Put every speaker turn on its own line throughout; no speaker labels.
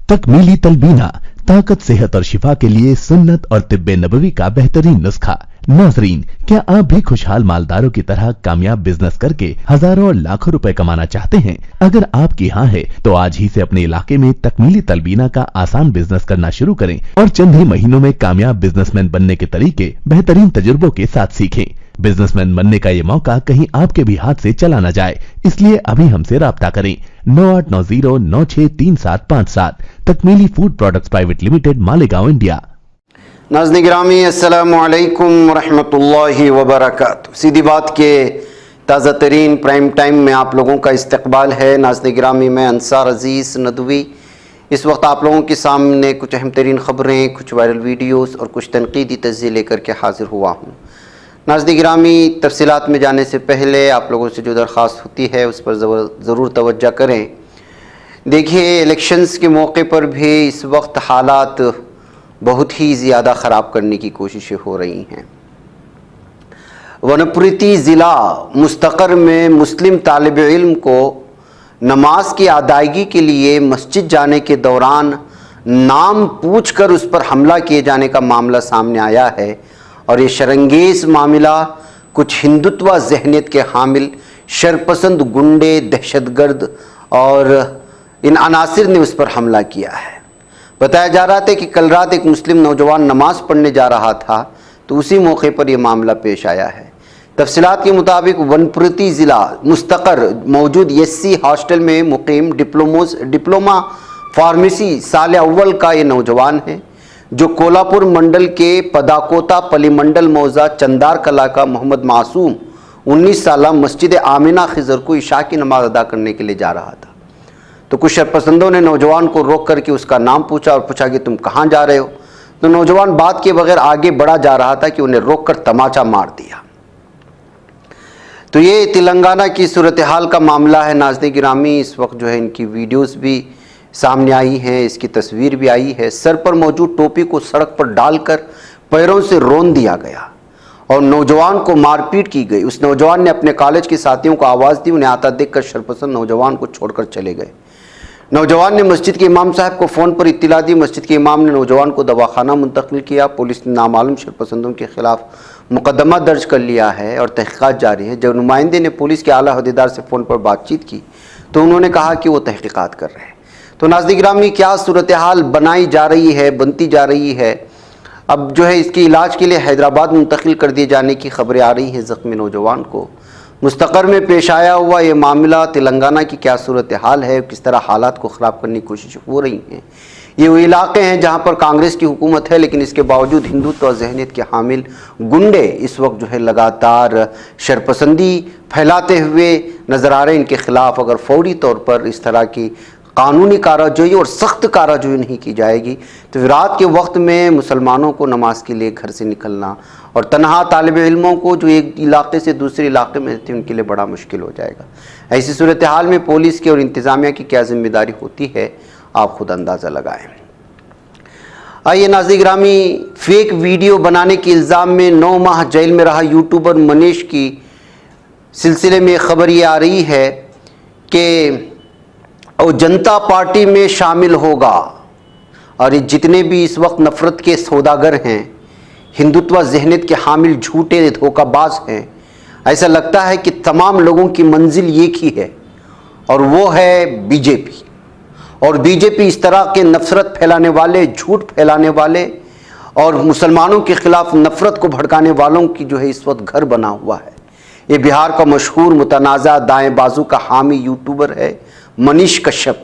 तकमीली तलबीना, ताकत, सेहत और शिफा के लिए सुन्नत और तिब्बे नबवी का बेहतरीन नुस्खा। नाजरीन, क्या आप भी खुशहाल मालदारों की तरह कामयाब बिजनेस करके हजारों और लाखों रुपए कमाना चाहते हैं? अगर आपकी हाँ है तो आज ही से अपने इलाके में तकमीली तलबीना का आसान बिजनेस करना शुरू करें और चंद ही महीनों में कामयाब बिजनेसमैन बनने के तरीके बेहतरीन तजुर्बों के साथ सीखें। बिजनेसमैन बनने का ये मौका कहीं आपके भी हाथ से चला न जाए, इसलिए अभी हमसे राब्ता करें 9890963757। तकमीली food products private limited, Malegaon, India.
नाज़रीन गिरामी, अस्सलामु अलैकुम रहमतुल्लाहि व बरकातुहू। सीधी बात के ताज़ा तरीन प्राइम टाइम में आप लोगों का इस्तकबाल है। नाज़रीन गिरामी, मैं अंसार अजीज़ नदवी इस वक्त आप लोगों के सामने कुछ अहम तरीन ख़बरें, कुछ वायरल वीडियोस और कुछ तनकीदी तज्ज़िये लेकर के हाज़िर हुआ हूँ। नाज़रीन गिरामी, तफसीलात में जाने से पहले आप लोगों से जो दरख्वास्त होती है उस पर ज़रूर तवज्जो करें। देखिए, इलेक्शंस के मौके पर भी इस वक्त हालात बहुत ही ज़्यादा ख़राब करने की कोशिशें हो रही हैं। वनप्रति ज़िला मुस्तक़र में मुस्लिम तालिब इल्म को नमाज की अदायगी के लिए मस्जिद जाने के दौरान नाम पूछकर उस पर हमला किए जाने का मामला सामने आया है और ये शर्मंगेज़ मामला कुछ हिंदुत्व ज़हनियत के हामिल शरपसंद गुंडे, दहशतगर्द और इन अनासिर ने उस पर हमला किया है। बताया जा रहा था कि कल रात एक मुस्लिम नौजवान नमाज पढ़ने जा रहा था तो उसी मौके पर यह मामला पेश आया है। तफसीलात के मुताबिक वनप्रति ज़िला मुस्तक़र मौजूद एससी हॉस्टल में मुकीम डिप्लोमा फार्मेसी साल अव्वल का ये नौजवान है जो कोल्हापुर मंडल के पदाकोता पलिमंडल मौजा चंदार कला का मोहम्मद मासूम 19 साल मस्जिद आमिना खिजर को इशा की नमाज अदा करने के लिए जा रहा था। तो कुछ शरपसंदों ने नौजवान को रोक करके उसका नाम पूछा और पूछा कि तुम कहाँ जा रहे हो। तो नौजवान बात के बगैर आगे बढ़ा जा रहा था कि उन्हें रोककर तमाचा मार दिया। तो ये तेलंगाना की सूरत हाल का मामला है। नाज़रीन गिरामी, इस वक्त जो है इनकी वीडियोस भी सामने आई हैं, इसकी तस्वीर भी आई है। सर पर मौजूद टोपी को सड़क पर डालकर पैरों से रौंद दिया गया और नौजवान को मारपीट की गई। उस नौजवान ने अपने कॉलेज के साथियों को आवाज़ दी, उन्हें आता देखकर शरपसंद नौजवान को छोड़कर चले गए। नौजवान ने मस्जिद के इमाम साहब को फ़ोन पर इत्तला दी। मस्जिद के इमाम ने नौजवान को दवाखाना मुंतकिल किया। पुलिस ने नामालूम शरपसंदों के खिलाफ मुकदमा दर्ज कर लिया है और तहक़ीक़ात जारी है। जब नुमाइंदे ने पुलिस के आला अहदेदार से फ़ोन पर बातचीत की तो उन्होंने कहा कि वो तहक़ीक़ात कर रहे हैं। तो नाज़रीन गिरामी, क्या सूरत हाल बनाई जा रही है, बनती जा रही है। अब जो है इसके इलाज के लिए हैदराबाद मुंतकिल कर दिए जाने की खबरें आ रही हैं। ज़ख्मी नौजवान को मुस्तक़र में पेश आया हुआ ये मामला तेलंगाना की क्या सूरत हाल है, किस तरह हालात को ख़राब करने की कोशिश हो रही हैं। ये वो इलाके हैं जहाँ पर कांग्रेस की हुकूमत है, लेकिन इसके बावजूद हिंदुत्व और ज़हनियत के हामिल गुंडे इस वक्त जो है लगातार शरपसंदी फैलाते हुए नज़र आ रहे हैं। इनके ख़िलाफ़ अगर फौरी तौर पर इस तरह की कानूनी कार्रवाई और सख्त कार्रवाई नहीं की जाएगी तो रात के वक्त में मुसलमानों को नमाज के लिए घर से निकलना और तनहा तालिब इल्मों को जो एक इलाके से दूसरे इलाके में रहते हैं उनके लिए बड़ा मुश्किल हो जाएगा। ऐसी सूरत हाल में पुलिस की और इंतज़ामिया की क्या जिम्मेदारी होती है, आप खुद अंदाज़ा लगाएं। आइए नाज़रीन गिरामी, फेक वीडियो बनाने के इल्ज़ाम में 9 माह जेल में रहा यूट्यूबर मनीष की सिलसिले में खबर ये आ रही है कि और जनता पार्टी में शामिल होगा और ये जितने भी इस वक्त नफ़रत के सौदागर हैं, हिंदुत्व ज़हनियत के हामिल झूठे धोखाबाज हैं, ऐसा लगता है कि तमाम लोगों की मंजिल एक ही है और वो है बीजेपी। और बीजेपी इस तरह के नफ़रत फैलाने वाले, झूठ फैलाने वाले और मुसलमानों के ख़िलाफ़ नफ़रत को भड़काने वालों की जो है इस वक्त घर बना हुआ है। ये बिहार का मशहूर मुतनाज़ा दाएं बाजू का हामी यूट्यूबर है मनीष कश्यप।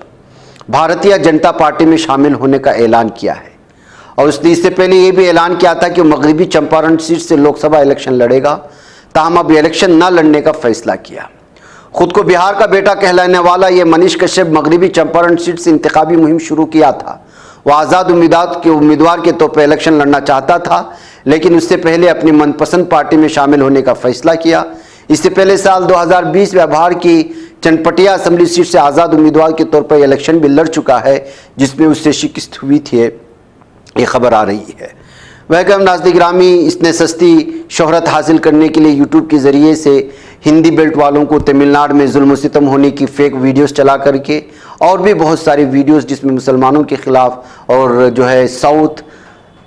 भारतीय जनता पार्टी में शामिल होने का ऐलान किया है और उसने इससे पहले ये भी ऐलान किया था कि मगरबी चंपारण सीट से लोकसभा इलेक्शन लड़ेगा, ताहम अब इलेक्शन न लड़ने का फैसला किया। खुद को बिहार का बेटा कहलाने वाला ये मनीष कश्यप मगरबी चंपारण सीट से इंतखाबी मुहिम शुरू किया था। वह आज़ाद उम्मीदवार के तौर पर इलेक्शन लड़ना चाहता था, लेकिन उससे पहले अपनी मनपसंद पार्टी में शामिल होने का फैसला किया। इससे पहले साल 2020 में बिहार की चनपटिया असेंबली सीट से आज़ाद उम्मीदवार के तौर पर इलेक्शन भी लड़ चुका है, जिसमें उससे शिकस्त हुई थी, ये खबर आ रही है। वहकम नाज़रीन गिरामी, इसने सस्ती शोहरत हासिल करने के लिए यूट्यूब के ज़रिए से हिंदी बेल्ट वालों को तमिलनाडु में जुल्म सितम होने की फ़ेक वीडियोस चला करके और भी बहुत सारी वीडियोस जिसमें मुसलमानों के ख़िलाफ़ और जो है साउथ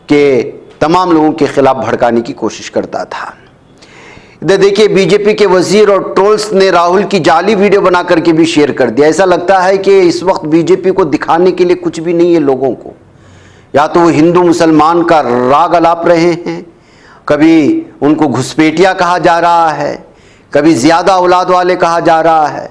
के तमाम लोगों के ख़िलाफ़ भड़काने की कोशिश करता था। इधर देखिए, बीजेपी के वजीर और ट्रोल्स ने राहुल की जाली वीडियो बना करके भी शेयर कर दिया। ऐसा लगता है कि इस वक्त बीजेपी को दिखाने के लिए कुछ भी नहीं है लोगों को। या तो वो हिंदू मुसलमान का राग अलाप रहे हैं, कभी उनको घुसपैठिया कहा जा रहा है, कभी ज़्यादा औलाद वाले कहा जा रहा है।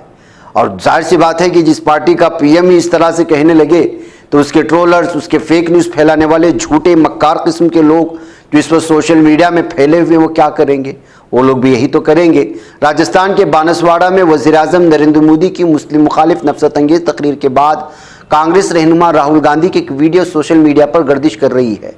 और जाहिर सी बात है कि जिस पार्टी का पीएम ही इस तरह से कहने लगे तो उसके ट्रोलर्स, उसके फेक न्यूज़ फैलाने वाले झूठे मक्कार किस्म के लोग जो इस वक्त सोशल मीडिया में फैले हुए, वो क्या करेंगे? वो लोग भी यही तो करेंगे। राजस्थान के बांसवाड़ा में वज़ीर-ए-आज़म नरेंद्र मोदी की मुस्लिम मुखालिफ नफरत अंगेज़ तकरीर के बाद कांग्रेस रहनुमा राहुल गांधी की एक वीडियो सोशल मीडिया पर गर्दिश कर रही है,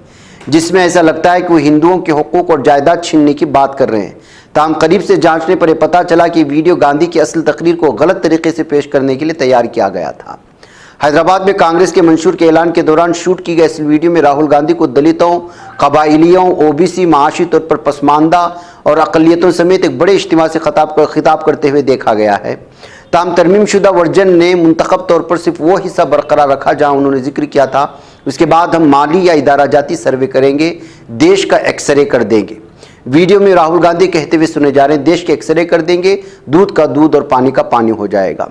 जिसमें ऐसा लगता है कि वो हिंदुओं के हुकूक और जायदाद छीनने की बात कर रहे हैं। ताहम करीब से जांचने पर यह पता चला कि वीडियो गांधी की असल तकरीर को गलत तरीके से पेश करने के लिए तैयार किया गया था। हैदराबाद में कांग्रेस के मंशूर के ऐलान के दौरान शूट की गई इस वीडियो में राहुल गांधी को दलितों, कबाइलियों, ओबीसी, माशी तौर पर पसमानदा और अकलियतों समेत एक बड़े इज्तिमा से खिताब करते हुए देखा गया है। ताहम तरमीमशुदा वर्जन ने मुंतखब तौर पर सिर्फ वो हिस्सा बरकरार रखा जहां उन्होंने जिक्र किया था, उसके बाद हम माली या इदारा जाती सर्वे करेंगे, देश का एक्सरे कर देंगे। वीडियो में राहुल गांधी कहते हुए सुने जा रहे हैं, देश के एक्सरे कर देंगे, दूध का दूध और पानी का पानी हो जाएगा।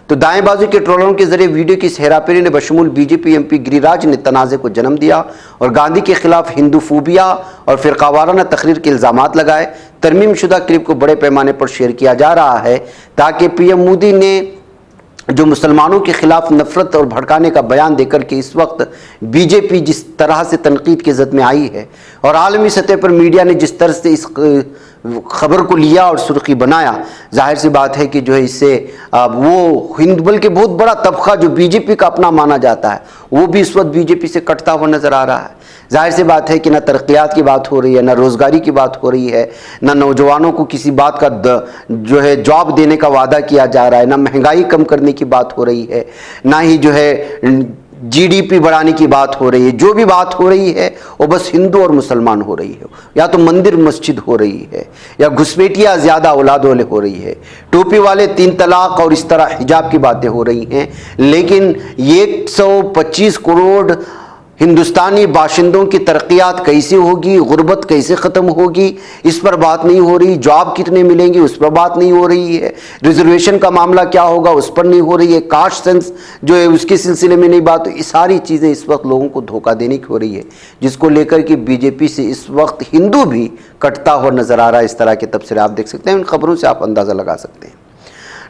तो दाएं बाजू के ट्रोलरों के जरिए वीडियो की हेराफेरी ने बशमूल बीजेपी एमपी गिरिराज ने तनाज़े को जन्म दिया और गांधी के खिलाफ हिंदू फूबिया और फिरकावाराना तकरीर के इल्ज़ामात लगाए। तरमीम शुदा क्लिप को बड़े पैमाने पर शेयर किया जा रहा है ताकि पीएम मोदी ने जो मुसलमानों के खिलाफ नफरत और भड़काने का बयान देकर के इस वक्त बीजेपी जिस तरह से तनकीद की ज़द में आई है और आलमी सतह पर मीडिया ने जिस तरह से इस खबर को लिया और सुर्खी बनाया, जाहिर सी बात है कि जो है इससे वो हिंदू बल्कि बहुत बड़ा तबका जो बीजेपी का अपना माना जाता है वो भी इस वक्त बीजेपी से कटता हुआ नज़र आ रहा है। जाहिर सी बात है कि ना तरक्यात की बात हो रही है, ना रोज़गारी की बात हो रही है, ना नौजवानों को किसी बात का जो है जॉब देने का वादा किया जा रहा है, ना महंगाई कम करने की बात हो रही है, ना ही जो है जीडीपी बढ़ाने की बात हो रही है। जो भी बात हो रही है वो बस हिंदू और मुसलमान हो रही है, या तो मंदिर मस्जिद हो रही है, या घुसपैठिया ज़्यादा औलाद वाले हो रही है, टोपी वाले 3 तलाक और इस तरह हिजाब की बातें हो रही हैं। लेकिन 125 करोड़ हिंदुस्तानी बाशिंदों की तरक्यात कैसे होगी, गुर्बत कैसे ख़त्म होगी, इस पर बात नहीं हो रही। जॉब कितने मिलेंगे उस पर बात नहीं हो रही है। रिजर्वेशन का मामला क्या होगा उस पर नहीं हो रही है। कास्ट सेंस जो है उसके सिलसिले में नहीं बात। ये सारी चीज़ें इस वक्त लोगों को धोखा देने की हो रही है, जिसको लेकर कि बीजेपी से इस वक्त हिंदू भी कटता हुआ नजर आ रहा है। इस तरह के तबसरे आप देख सकते हैं, इन खबरों से आप अंदाज़ा लगा सकते हैं।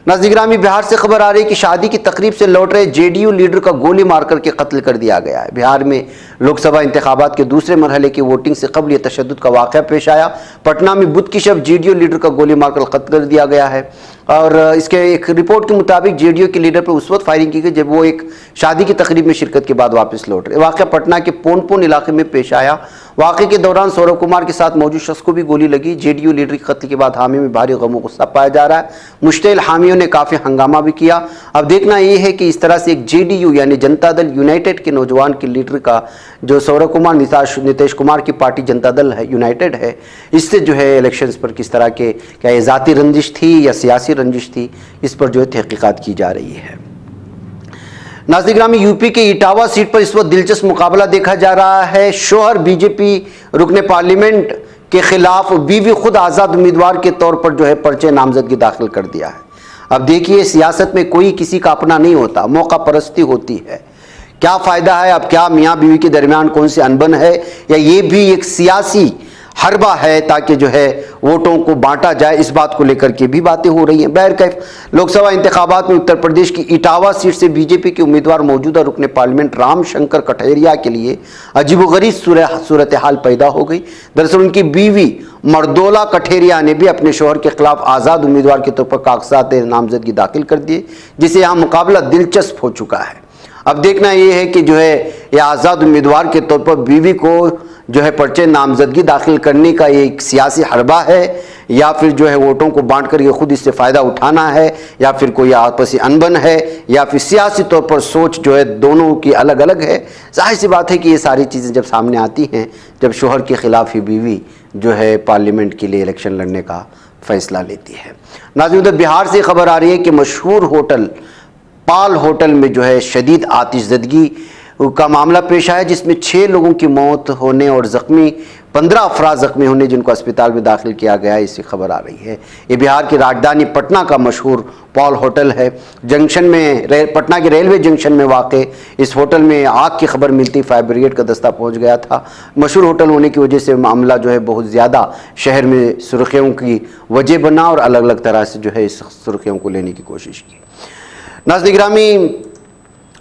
नाज़रीन गिरामी, बिहार से खबर आ रही है कि शादी की तकरीब से लौट रहे जेडीयू लीडर का गोली मारकर के कत्ल कर दिया गया है। बिहार में लोकसभा इंतखाबात के दूसरे मरहले की वोटिंग से कबल यह तशद्दुद का वाक़या पेश आया। पटना में बुध की शब जेडीयू लीडर का गोली मारकर कत्ल कर दिया गया है और इसके एक रिपोर्ट के मुताबिक जेडीयू के लीडर पर उस वक्त फायरिंग की गई जब वो एक शादी की तकरीब में शिरकत के बाद वापस लौट रहे। वाक़या पटना के पोनपुन इलाके में पेश आया। वाक़े के दौरान सौरभ कुमार के साथ मौजूद शख्स को भी गोली लगी। जेडीयू लीडर के कत्ल के बाद हामी में भारी गम गुस्सा पाया जा रहा है। मुश्तिल हामियों ने काफ़ी हंगामा भी किया। अब देखना ये है कि इस तरह से एक जेडीयू यानी जनता दल यूनाइटेड के नौजवान के लीडर का, जो सौरभ कुमार नीतीश कुमार की पार्टी जनता दल है, यूनाइटेड है, इससे जो है इलेक्शंस पर किस तरह के, क्या ये ज़ाती रंजिश थी या सियासी रंजिश थी, इस पर जो है तहकीकात की जा रही है। नाज़रीन गिरामी, यूपी के इटावा सीट पर इस वक्त दिलचस्प मुकाबला देखा जा रहा है। शोहर बीजेपी रुकने पार्लियामेंट के खिलाफ बीवी खुद आज़ाद उम्मीदवार के तौर पर जो है पर्चे नामजदगी दाखिल कर दिया है। अब देखिए, सियासत में कोई किसी का अपना नहीं होता, मौका परस्ती होती है। क्या फ़ायदा है, अब क्या मियाँ बीवी के दरमियान कौन सी अनबन है, या ये भी एक सियासी हरबा है ताकि जो है वोटों को बांटा जाए, इस बात को लेकर के भी बातें हो रही हैं। बहरकैफ लोकसभा इंतखाबात में उत्तर प्रदेश की इटावा सीट से बीजेपी के उम्मीदवार मौजूदा रुकने पार्लियामेंट राम शंकर कठेरिया के लिए अजीबोगरीब सूरत हाल पैदा हो गई। दरअसल उनकी बीवी मर्दोला कठेरिया ने भी अपने शौहर के खिलाफ आज़ाद उम्मीदवार के तौर पर कागजात नामजदगी दाखिल कर दिए, जिससे यहाँ मुकाबला दिलचस्प हो चुका है। अब देखना यह है कि जो है ये आज़ाद उम्मीदवार के तौर पर बीवी को जो है पर्चे नामजदगी दाखिल करने का एक सियासी हरबा है, या फिर जो है वोटों को बांट कर ये खुद इससे फ़ायदा उठाना है, या फिर कोई आपसी अनबन है, या फिर सियासी तौर पर सोच जो है दोनों की अलग अलग है। जाहिर सी बात है कि ये सारी चीज़ें जब सामने आती हैं, जब शोहर के ख़िलाफ़ ही बीवी जो है पार्लियामेंट के लिए इलेक्शन लड़ने का फ़ैसला लेती है। नाज़रीन, उधर बिहार से खबर आ रही है कि मशहूर होटल पाल होटल में जो है शदीद आतिशज़दगी का मामला पेश आया, जिसमें 6 लोगों की मौत होने और 15 अफराद ज़ख्मी होने जिनको अस्पताल में दाखिल किया गया है, इससे खबर आ रही है। ये बिहार की राजधानी पटना का मशहूर पॉल होटल है। जंक्शन में पटना के रेलवे जंक्शन में वाक़ इस होटल में आग की खबर मिलती फायर ब्रिगेड का दस्ता पहुंच गया था। मशहूर होटल होने की वजह से मामला जो है बहुत ज़्यादा शहर में सुर्खियों की वजह बना और अलग अलग तरह से जो है इस सुर्खियों को लेने की कोशिश की। नाज़रीन गिरामी,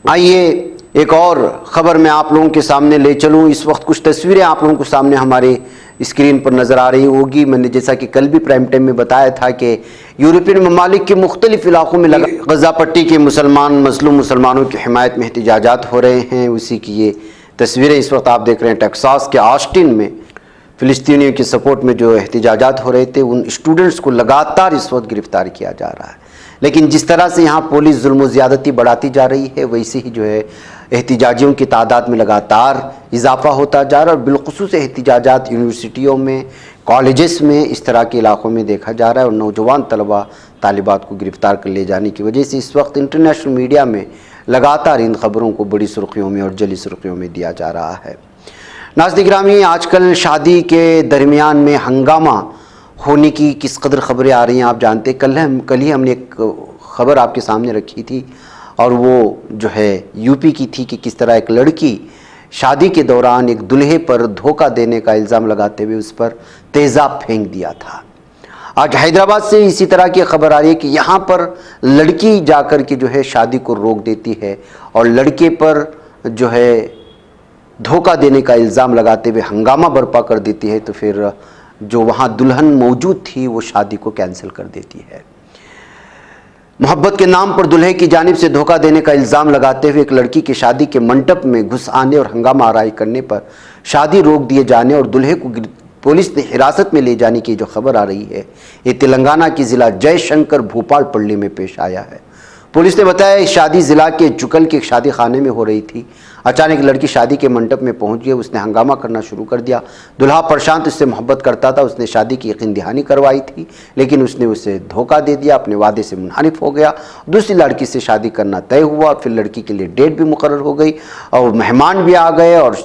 आइए एक और ख़बर मैं आप लोगों के सामने ले चलूँ। इस वक्त कुछ तस्वीरें आप लोगों को सामने हमारे स्क्रीन पर नज़र आ रही होगी। मैंने जैसा कि कल भी प्राइम टाइम में बताया था कि यूरोपियन ममालिक के मुख्तलिफ इलाक़ों में लगा गज़ा पट्टी के मज़लूम मुसलमानों की हिमायत में एहतिजाजात हो रहे हैं। उसी की ये तस्वीरें इस वक्त आप देख रहे हैं। टेक्सास के ऑस्टिन में फ़िलिस्तीनियों के सपोर्ट में जो एहतिजाजात हो रहे थे, उन स्टूडेंट्स को लगातार इस वक्त गिरफ़्तार किया जा रहा है। लेकिन जिस तरह से यहाँ पुलिस जुल्म ज़्यादती बढ़ाती जा रही है, वैसे ही जो है एहतिजाजियों की तादाद में लगातार इजाफा होता जा रहा है। और बिलखुसूस एहतिजाजात यूनिवर्सिटियों में, कॉलेजेस में, इस तरह के इलाक़ों में देखा जा रहा है। और नौजवान तलबा तालिबात को गिरफ़्तार कर ले जाने की वजह से इस वक्त इंटरनेशनल मीडिया में लगातार इन खबरों को बड़ी सुर्खियों में और जली सुर्खियों में दिया जा रहा है। नाज़रीन गिरामी, आजकल शादी के दरमियान में हंगामा होने की किस कदर खबरें आ रही हैं आप जानते हैं। कल ही हमने एक ख़बर आपके सामने रखी थी और वो जो है यूपी की थी कि किस तरह एक लड़की शादी के दौरान एक दूल्हे पर धोखा देने का इल्ज़ाम लगाते हुए उस पर तेज़ाब फेंक दिया था। आज हैदराबाद से इसी तरह की खबर आ रही है कि यहाँ पर लड़की जाकर के जो है शादी को रोक देती है और लड़के पर जो है धोखा देने का इल्ज़ाम लगाते हुए हंगामा बर्पा कर देती है। तो फिर जो वहाँ दुल्हन मौजूद थी वो शादी को कैंसिल कर देती है। मोहब्बत के नाम पर दुल्हे की जानिब से धोखा देने का इल्ज़ाम लगाते हुए एक लड़की के शादी के मंडप में घुस आने और हंगामा आराई करने पर शादी रोक दिए जाने और दुल्हे को पुलिस ने हिरासत में ले जाने की जो खबर आ रही है, ये तेलंगाना की ज़िला जयशंकर भूपाल पल्ली में पेश आया है। पुलिस ने बताया इस शादी ज़िला के जुकल के एक शादी खाने में हो रही थी। अचानक लड़की शादी के मंडप में पहुंच गई। उसने हंगामा करना शुरू कर दिया। दुल्हा प्रशांत उससे मोहब्बत करता था। उसने शादी की यकीन दहानी करवाई थी, लेकिन उसने उसे धोखा दे दिया, अपने वादे से मुनहरिफ हो गया। दूसरी लड़की से शादी करना तय हुआ। फिर लड़की के लिए डेट भी मुकर्रर हो गई और मेहमान भी आ गए और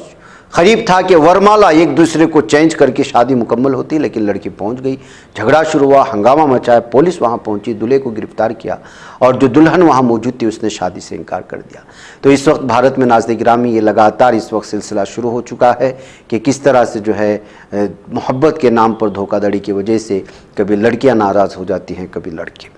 करीब था कि वरमाला एक दूसरे को चेंज करके शादी मुकम्मल होती, लेकिन लड़की पहुंच गई। झगड़ा शुरू हुआ, हंगामा मचाया। पुलिस वहां पहुंची, दूल्हे को गिरफ्तार किया और जो दुल्हन वहां मौजूद थी उसने शादी से इनकार कर दिया। तो इस वक्त भारत में नाज़रीन गिरामी ये लगातार इस वक्त सिलसिला शुरू हो चुका है कि किस तरह से जो है मोहब्बत के नाम पर धोखाधड़ी की वजह से कभी लड़कियाँ नाराज़ हो जाती हैं, कभी लड़के।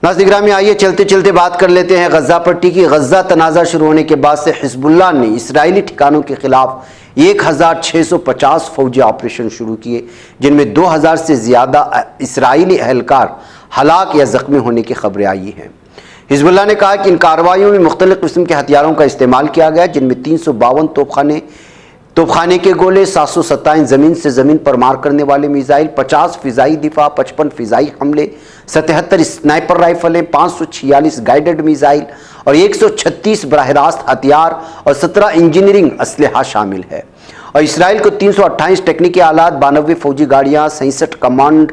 नाज़रीन गिरामी, आइए चलते चलते बात कर लेते हैं गज़ा पट्टी की। गज़ा तनाज़ा शुरू होने के बाद से हिज़्बुल्लाह ने इसराइली ठिकानों के खिलाफ 1650 फौजी ऑपरेशन शुरू किए, जिनमें 2000 से ज़्यादा इसराइली अहलकार हलाक या ज़ख्मी होने की खबरें आई हैं। हिज़्बुल्लाह ने कहा कि इन कार्रवाइयों में मुख्तलिफ़ किस्म के हथियारों का इस्तेमाल किया गया, जिनमें 352 तोपखाने के गोले, 727 ज़मीन से ज़मीन पर मार करने वाले मिसाइल, 50 फ़िज़ाई दिफा, 55 फ़िज़ाई हमले, 77 स्नाइपर राइफलें, 546 गाइडेड मिसाइल और 136 बराह रास्त हथियार और 17 इंजीनियरिंग असलहा शामिल है। और इसराइल को 328 टेक्निकी आलात, 92 फौजी गाड़ियाँ, 67 कमांड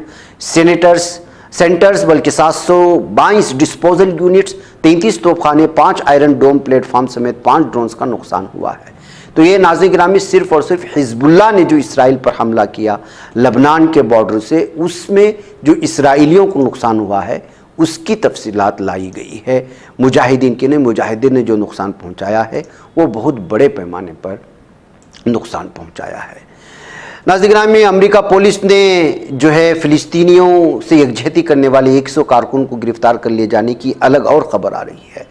सेंटर्स बल्कि 722 डिस्पोजल यूनिट्स, 33 तोपखाने, 5 आयरन डोम प्लेटफॉर्म समेत 5 ड्रोन्स का नुकसान हुआ है। तो ये नाज़रीन गिरामी सिर्फ और सिर्फ हिज़्बुल्लाह ने जो इसराइल पर हमला किया लबनान के बॉर्डर से, उसमें जो इसराइलियों को नुकसान हुआ है उसकी तफसीलात लाई गई है। मुजाहिदीन के ने मुजाहिदीन ने जो नुकसान पहुंचाया है वो बहुत बड़े पैमाने पर नुकसान पहुंचाया है। नाज़रीन गिरामी, अमेरिका पुलिस ने जो है फ़िलिस्तीनियों से यकजहती करने वाले 100 कारकुन को गिरफ्तार कर लिए जाने की अलग और ख़बर आ रही है।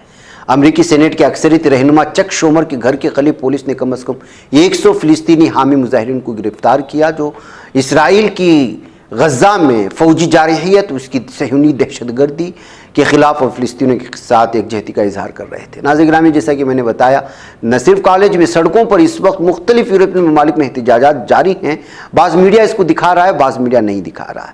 अमेरिकी सेनेट के अक्सरियत रहनुमा चक शोमर के घर के करीब पुलिस ने कम से कम 100 फ़िलिस्तीनी हामी मुजाहिरीन को गिरफ्तार किया, जो इसराइल की गज़ा में फ़ौजी जारहियत, उसकी सहूनी दहशतगर्दी के ख़िलाफ़ और फ़िलिस्तीनियों के साथ एकजहती का इजहार कर रहे थे। नाज़रीन गिरामी, जैसा कि मैंने बताया, न सिर्फ कॉलेज में, सड़कों पर इस वक्त मुख्तलिफ यूरोपीय ममालिक में एहतजाजात जारी हैं। बाज़ मीडिया इसको दिखा रहा है, बाज़ मीडिया नहीं दिखा रहा है।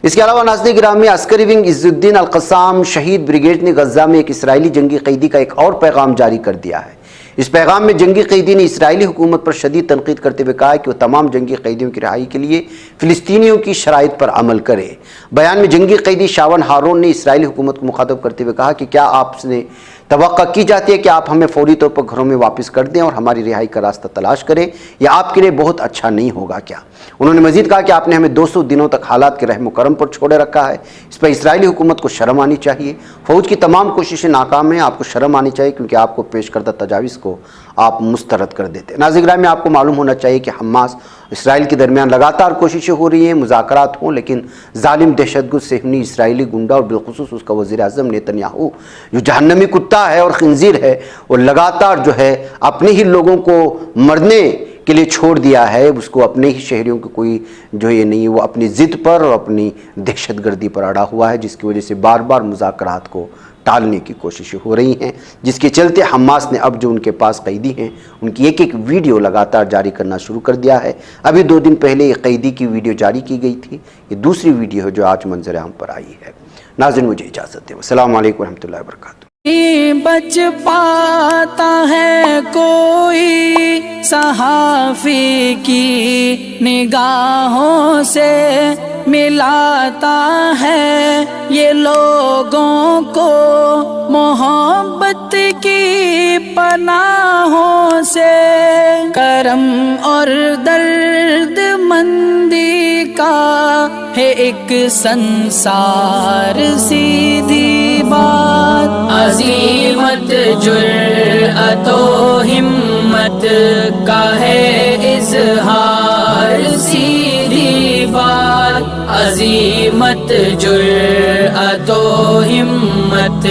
इसके अलावा नाज़रीन गिरामी, अस्करी विंग इज़्ज़ुद्दीन अल-क़स्साम शहीद ब्रिगेड ने गज़ा में एक इसराइली जंगी कैदी का एक और पैगाम जारी कर दिया है। इस पैगाम में जंगी कैदी ने इसराइली हुकूमत पर शदीद तनकीद करते हुए कहा कि वह तमाम जंगी कैदियों की रिहाई के लिए फ़िलिस्तीनियों की शराइत पर अमल करे। बयान में जंगी कैदी शावन हारून ने इसराइली हुकूमत को मुखातब करते हुए कहा कि क्या आपसे तवक्का की जाती है कि आप हमें फौरी तौर पर घरों में वापस कर दें और हमारी रिहाई का रास्ता तलाश करें? यह आपके लिए बहुत अच्छा नहीं होगा क्या? उन्होंने मजीद कहा कि आपने हमें 200 दिनों तक हालात के रहम करम पर छोड़े रखा है। इस पर इसराइली हुकूमत को शर्म आनी चाहिए। फ़ौज की तमाम कोशिशें नाकाम हैं, आपको शर्म आनी चाहिए, क्योंकि आपको पेश करदा तजावीज़ को आप मुस्तरद कर देते। नाज़रीन गिरामी, आपको मालूम होना चाहिए कि हमास इसराइल के दरमियान लगातार कोशिशें हो रही हैं मुज़ाकरात हों, लेकिन जालिम दहशतगर्द सेहनी इसराइली गुंडा और बिलखुसूस उसका वज़ीर आज़म नेतन्याहू जो जहन्नमी कुत्ता है और खिंजीर है, वो लगातार जो है अपने ही लोगों को मरने के लिए छोड़ दिया है। उसको अपने ही शहरियों को कोई जो ये नहीं है, वो अपनी ज़िद पर और अपनी दहशतगर्दी पर अड़ा हुआ है, जिसकी वजह से बार बार मुज़ाकरात को टालने की कोशिशें हो रही हैं, जिसके चलते हमास ने अब जो उनके पास कैदी हैं उनकी एक एक वीडियो लगातार जारी करना शुरू कर दिया है। अभी 2 दिन पहले एक कैदी की वीडियो जारी की गई थी, ये दूसरी वीडियो है जो आज मंजर आम पर आई है। नाज़रीन, मुझे इजाज़त दें। अस्सलाम वालेकुम रहमतुल्लाहि व बरकातुहू।
बच पाता है कोई सहाफ़ी की निगाहों से, मिलाता है ये लोगों को मोहब्बत की पनाहों से। करम और दर्द मंदी का है एक संसार, सीधी बात। अज़ीमत जुर्अतो हिम्मत का है इज़हार, सीधी बात। अज़ीमत जुर्अतो हिम्मत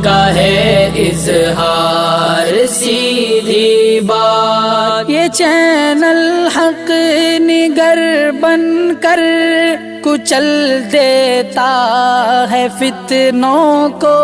का है इज़हार, सीधी बात। ये चैनल हक निगर बनकर कुचल देता है फितनों को।